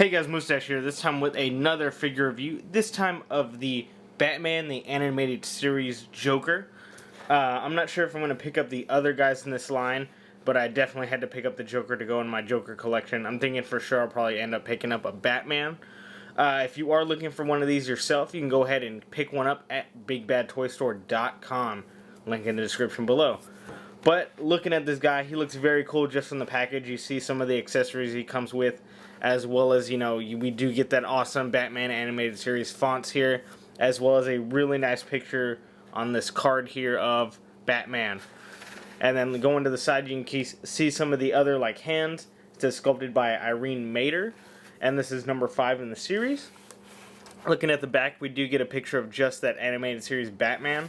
Hey guys, Mustache here, this time with another figure review, this time of the Batman, the animated series Joker. I'm not sure if I'm going to pick up the other guys in this line, but I definitely had to pick up the Joker to go in my Joker collection. I'm thinking for sure I'll probably end up picking up a Batman. If you are looking for one of these yourself, you can go ahead and pick one up at BigBadToyStore.com, link in the description below. But looking at this guy, he looks very cool just from the package. You see some of the accessories he comes with, as well as, we do get that awesome Batman animated series fonts here, as well as a really nice picture on this card here of Batman. And then going to the side, you can see some of the other hands. It says sculpted by Irene Mater, and this is number 5 in the series. Looking at the back, we do get a picture of just that animated series Batman.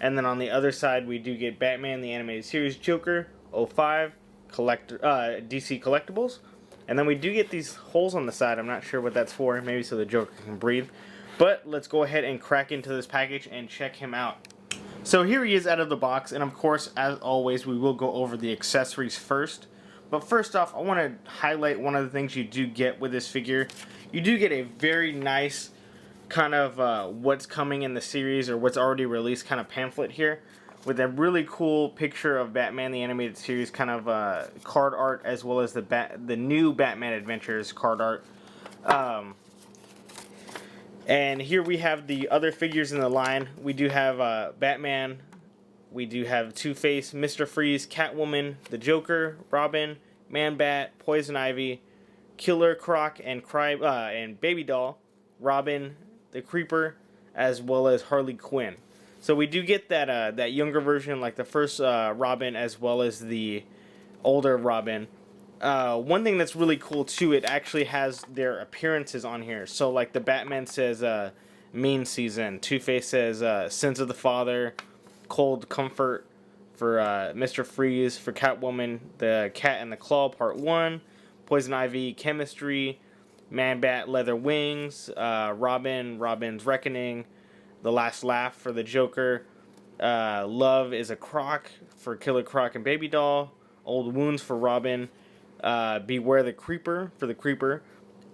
And then on the other side, we do get Batman, the animated series Joker, 05, DC Collectibles. And then we do get these holes on the side. I'm not sure what that's for. Maybe so the Joker can breathe. But let's go ahead and crack into this package and check him out. So here he is out of the box. And of course, as always, we will go over the accessories first. But first off, I want to highlight one of the things you do get with this figure. You do get a very nice kind of what's coming in the series or what's already released kind of pamphlet here with a really cool picture of Batman the animated series kind of card art, as well as the new Batman Adventures card art. And here we have the other figures in the line. We do have Batman, we do have Two-Face, Mr. Freeze, Catwoman, the Joker, Robin, Man-Bat, Poison Ivy, Killer Croc, and Baby Doll, Robin, the Creeper, as well as Harley Quinn. So we do get that younger version, like the first Robin, as well as the older Robin. One thing that's really cool too, it actually has their appearances on here. So like the Batman says Mean Season, Two-Face says Sins of the Father, Cold Comfort for Mr. Freeze, for Catwoman, the Cat and the Claw Part 1, Poison Ivy, Chemistry, Man-Bat, Leather Wings, Robin's Reckoning, The Last Laugh for the Joker, Love is a Croc for Killer Croc and Baby Doll, Old Wounds for Robin, Beware the Creeper for the Creeper,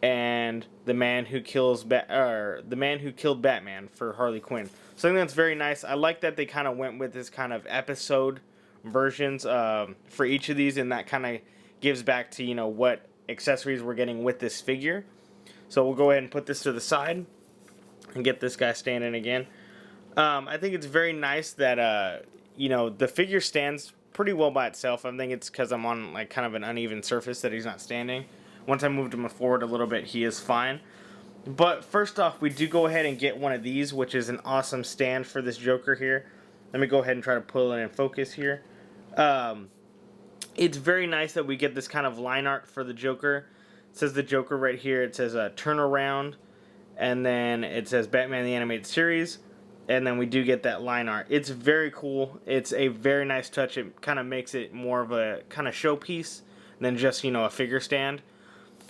and The Man Who Killed Batman for Harley Quinn. So I think that's very nice. I like that they kind of went with this kind of episode versions for each of these, and that kind of gives back to what accessories we're getting with this figure. So we'll go ahead and put this to the side and get this guy standing again. I think it's very nice that the figure stands pretty well by itself. I think it's because I'm on kind of an uneven surface that he's not standing. Once I moved him forward a little bit, he is fine. But first off, we do go ahead and get one of these, which is an awesome stand for this Joker here. Let me go ahead and try to pull it in focus here. It's very nice that we get this kind of line art for the Joker. It says the Joker right here. It says turn around, and then it says Batman the Animated Series, and then we do get that line art. It's very cool. It's a very nice touch. It kind of makes it more of a kind of showpiece than just a figure stand.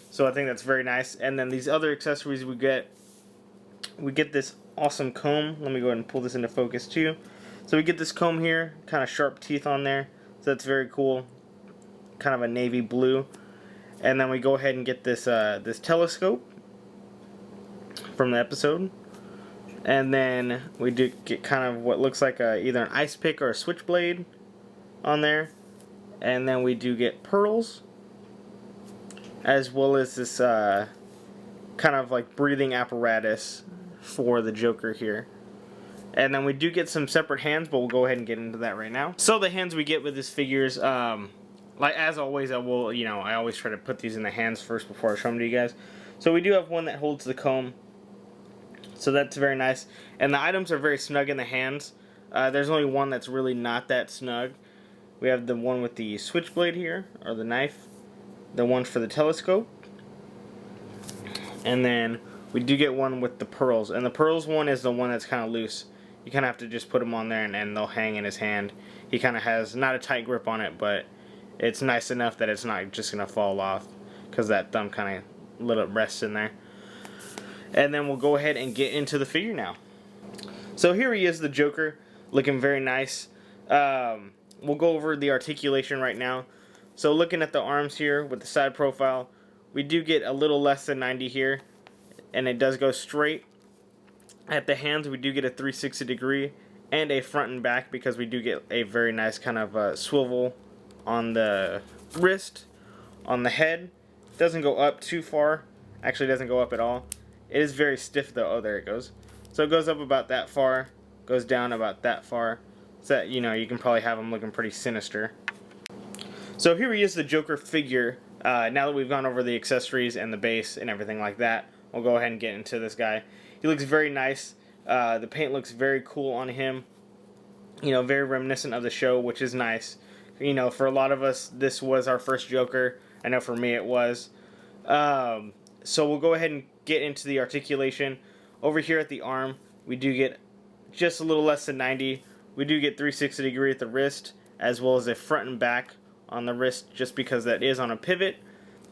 So I think that's very nice. And then these other accessories we get this awesome comb. Let me go ahead and pull this into focus too. So we get this comb here, kind of sharp teeth on there. So that's very cool. Kind of a navy blue. And then we go ahead and get this this telescope from the episode. And then we do get kind of what looks like either an ice pick or a switchblade on there. And then we do get pearls, as well as this kind of breathing apparatus for the Joker here. And then we do get some separate hands, but we'll go ahead and get into that right now. So the hands we get with this figures, as always, I always try to put these in the hands first before I show them to you guys. So we do have one that holds the comb. So that's very nice. And the items are very snug in the hands. There's only one that's really not that snug. We have the one with the switchblade here, or the knife. The one for the telescope. And then we do get one with the pearls. And the pearls one is the one that's kind of loose. You kind of have to just put them on there and they'll hang in his hand. He kind of has not a tight grip on it, but it's nice enough that it's not just going to fall off, because that thumb kind of little rests in there. And then we'll go ahead and get into the figure now. So here he is, the Joker, looking very nice. We'll go over the articulation right now. So looking at the arms here with the side profile, we do get a little less than 90 here, and it does go straight. At the hands, we do get a 360 degree and a front and back, because we do get a very nice kind of swivel on the wrist. On the head, doesn't go up too far. Actually, doesn't go up at all. It is very stiff though. Oh, there it goes. So it goes up about that far, goes down about that far. So that, you know, you can probably have him looking pretty sinister. So here he is, the Joker figure. Now that we've gone over the accessories and the base and everything like that, we'll go ahead and get into this guy. He looks very nice. The paint looks very cool on him. You know, very reminiscent of the show, which is nice. You know, for a lot of us, this was our first Joker. I know for me it was. So we'll go ahead and get into the articulation. Over here at the arm, we do get just a little less than 90. We do get 360 degree at the wrist, as well as a front and back on the wrist, just because that is on a pivot.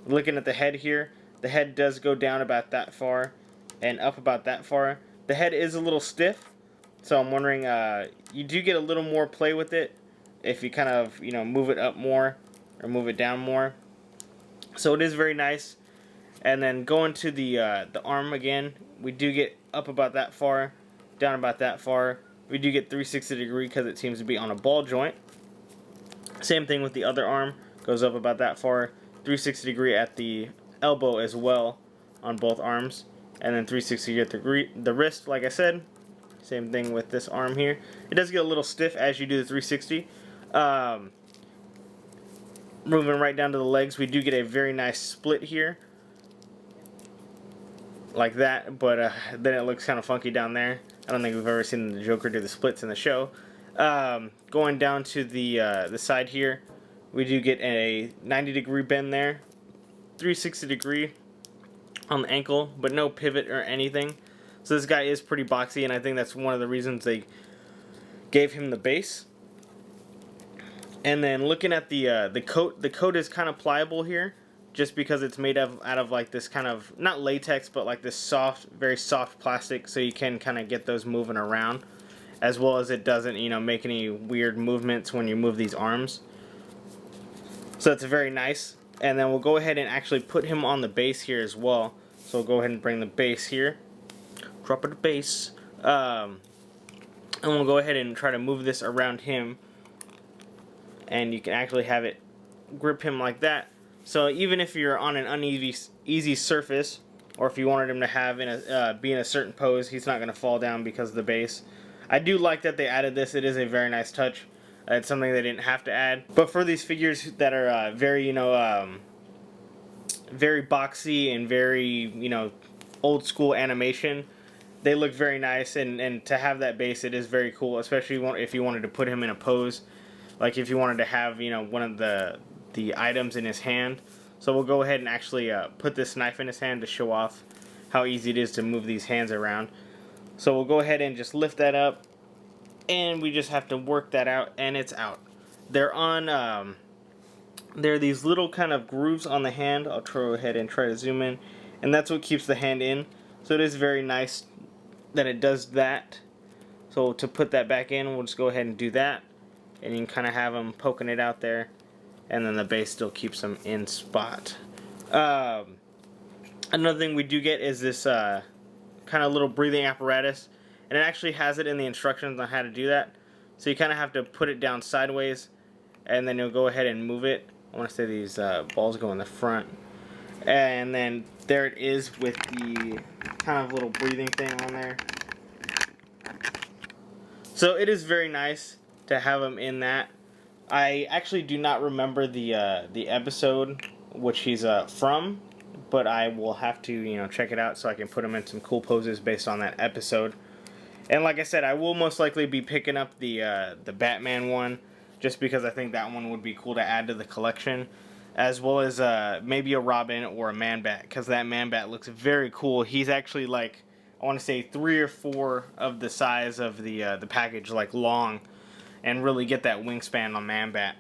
Looking at the head here, the head does go down about that far and up about that far. The head is a little stiff, so I'm wondering, you do get a little more play with it if you kind of, you know, move it up more or move it down more. So it is very nice. And then going to the arm again, we do get up about that far, down about that far. We do get 360 degree because it seems to be on a ball joint. Same thing with the other arm, goes up about that far, 360 degree at the elbow as well on both arms, and then 360 at the wrist, like I said. Same thing with this arm here. It does get a little stiff as you do the 360. Moving right down to the legs, we do get a very nice split here, like that, but then it looks kind of funky down there. I don't think we've ever seen the Joker do the splits in the show. Going down to the side here, we do get a 90 degree bend there, 360 degree on the ankle, but no pivot or anything. So this guy is pretty boxy, and I think that's one of the reasons they gave him the base. And then looking at the coat is kind of pliable here, just because it's made out of like this kind of, not latex, but like this soft, very soft plastic, so you can kind of get those moving around, as well as it doesn't, you know, make any weird movements when you move these arms. So it's very nice. And then we'll go ahead and actually put him on the base here as well. So we'll go ahead and bring the base here, drop it the base, and we'll go ahead and try to move this around him, and you can actually have it grip him like that. So even if you're on an uneasy surface, or if you wanted him to have be in a certain pose, he's not going to fall down because of the base. I do like that they added this. It is a very nice touch. It's something they didn't have to add. But for these figures that are very, you know, very boxy and very, you know, old school animation, they look very nice. And to have that base, it is very cool, especially if you wanted to put him in a pose. Like if you wanted to have, you know, one of the items in his hand. So we'll go ahead and actually put this knife in his hand to show off how easy it is to move these hands around. So we'll go ahead and just lift that up, and we just have to work that out, and it's out. They're on, there are these little kind of grooves on the hand. I'll go ahead and try to zoom in, and that's what keeps the hand in. So it is very nice that it does that. So to put that back in, we'll just go ahead and do that, and you can kind of have them poking it out there, and then the base still keeps them in spot. Another thing we do get is this kind of little breathing apparatus, and it actually has it in the instructions on how to do that. So you kind of have to put it down sideways, and then you'll go ahead and move it. I want to say these balls go in the front, and then there it is with the kind of little breathing thing on there. So it is very nice to have him in that. I actually do not remember the episode which he's from, but I will have to, you know, check it out so I can put him in some cool poses based on that episode. And like I said, I will most likely be picking up the Batman one, just because I think that one would be cool to add to the collection, as well as maybe a Robin or a Man-Bat, because that Man-Bat looks very cool. He's actually like, I want to say 3 or 4 of the size of the package, like long, and really get that wingspan on Man-Bat.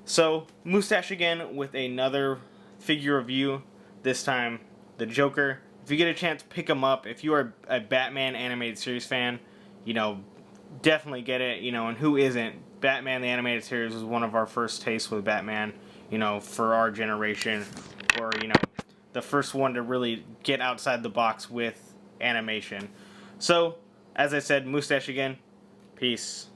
So, Moustache again with another figure review, this time the Joker. If you get a chance, pick him up. If you are a Batman animated series fan, you know, definitely get it, you know, and who isn't? Batman the Animated Series was one of our first tastes with Batman, you know, for our generation, or, you know, the first one to really get outside the box with animation. So, as I said, Mustache again. Peace.